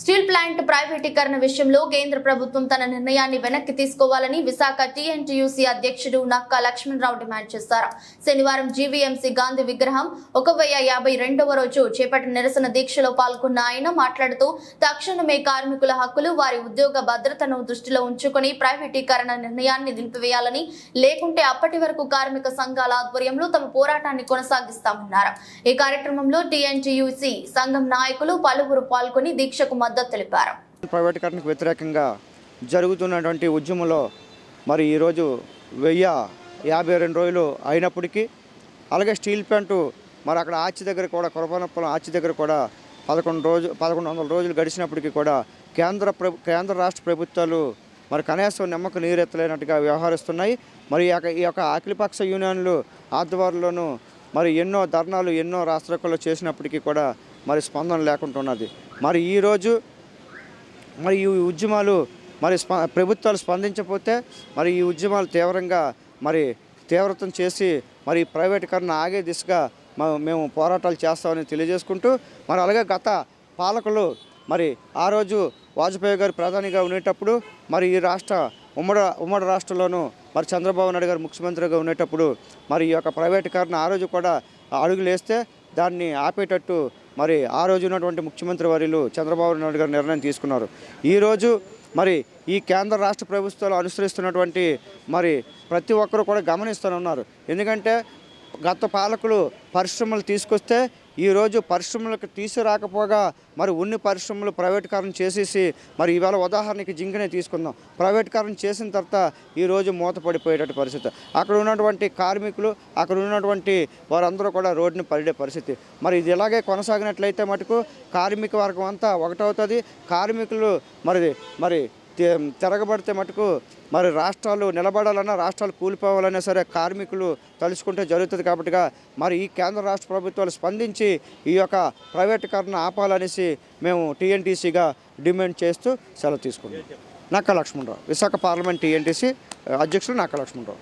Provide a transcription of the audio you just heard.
Steel plant ప్రైవేటీకరణ విషయంలో కేంద్ర ప్రభుత్వం తన నిర్ణయాన్ని వెనక్కి తీసుకోవాలని విశాఖ టీఎన్టీయూసీ అధ్యక్షుడు నక్కా లక్ష్మణరావు డిమాండ్ చేశారు. శనివారం జీవీఎంసీ గాంధీ విగ్రహం 1052వ రోజు చేపట్టిన నిరసన దీక్షలో పాల్గొన్న ఆయన మాట్లాడుతూ తక్షణమే కార్మికుల హక్కులు, వారి ఉద్యోగ భద్రతను దృష్టిలో ఉంచుకొని ప్రైవేటీకరణ నిర్ణయాన్ని నిలిపివేయాలని, లేకుంటే అప్పటి వరకు కార్మిక సంఘాల ఆధ్వర్యంలో తమ పోరాటాన్ని కొనసాగిస్తామన్నారు. ఈ కార్యక్రమంలో టీఎన్టీయూసీ సంఘం నాయకులు పలువురు పాల్గొని దీక్షకు మద్దతు తెలిపారు. ప్రైవేటీకరణకు వ్యతిరేకంగా జరుగుతున్నటువంటి ఉద్యమంలో మరి ఈరోజు 1052 రోజులు అయినప్పటికీ, అలాగే స్టీల్ ప్లాంటు మరి అక్కడ ఆచి దగ్గర కూడా కొరపనప్పలం ఆచి దగ్గర కూడా 1100 రోజులు గడిచినప్పటికీ కూడా కేంద్ర రాష్ట్ర ప్రభుత్వాలు మరి కనీసం నిమ్మకు నీరెత్తలేనట్టుగా వ్యవహరిస్తున్నాయి. మరి ఈ యొక్క అఖిలపక్ష యూనియన్లు ఆధ్వర్యంలోనూ మరి ఎన్నో ధర్నాలు, ఎన్నో రాష్ట్రాల్లో చేసినప్పటికీ కూడా మరి స్పందన లేకుంటున్నది. మరి ఈరోజు మరి ఈ ఉద్యమాలు మరి ప్రభుత్వాలు స్పందించకపోతే మరి ఈ ఉద్యమాలు తీవ్రంగా మరి తీవ్రతం చేసి మరి ప్రైవేటీకరణ ఆగే దిశగా మేము పోరాటాలు చేస్తామని తెలియజేసుకుంటూ, మరి అలాగే గత పాలకులు మరి ఆ రోజు వాజ్పేయి గారు ప్రధానిగా ఉండేటప్పుడు మరి ఈ ఉమ్మడి రాష్ట్రంలోనూ మరి చంద్రబాబు నాయుడు గారు ముఖ్యమంత్రిగా ఉండేటప్పుడు మరి ఈ యొక్క ప్రైవేటీకరణ ఆ రోజు కూడా అడుగులేస్తే దాన్ని ఆపేటట్టు మరి ఆ రోజు ఉన్నటువంటి ముఖ్యమంత్రి వర్యులు చంద్రబాబు నాయుడు గారు నిర్ణయం తీసుకున్నారు. ఈరోజు మరి ఈ కేంద్ర రాష్ట్ర ప్రభుత్వాలు అనుసరిస్తున్నటువంటి మరి ప్రతి ఒక్కరూ కూడా గమనిస్తూనే. ఎందుకంటే గత పాలకులు పరిశ్రమలు తీసుకొస్తే ఈరోజు పరిశ్రమలకు తీసుకురాకపోగా మరి ఉన్ని పరిశ్రమలు ప్రైవేటీకరణ చేసేసి మరి ఇవాళ ఉదాహరణకి జింకనే తీసుకుందాం, ప్రైవేటీకరణ చేసిన తర్వాత ఈరోజు మూతపడిపోయేటట్టు పరిస్థితి. అక్కడ ఉన్నటువంటి కార్మికులు, అక్కడ ఉన్నటువంటి వారందరూ కూడా రోడ్డుని పడే పరిస్థితి. మరి ఇది ఇలాగే కొనసాగినట్లయితే మటుకు కార్మిక వర్గం అంతా ఒకటవుతుంది. కార్మికులు మరి తిరగబడితే మటుకు మరి రాష్ట్రాలు నిలబడాలన్నా, రాష్ట్రాలు కూలిపోవాలన్నా సరే కార్మికులు తలుచుకుంటే జరుగుతుంది. కాబట్టి మరి ఈ కేంద్ర రాష్ట్ర ప్రభుత్వాలు స్పందించి ఈ యొక్క ప్రైవేటీకరణ ఆపాలనేసి మేము టీఎన్టీసీగా డిమాండ్ చేస్తూ సెలవు తీసుకున్నాం. నక్కా లక్ష్మణరావు, విశాఖ పార్లమెంట్ టీఎన్టీసీ అధ్యక్షుడు నక్కా లక్ష్మణరావు.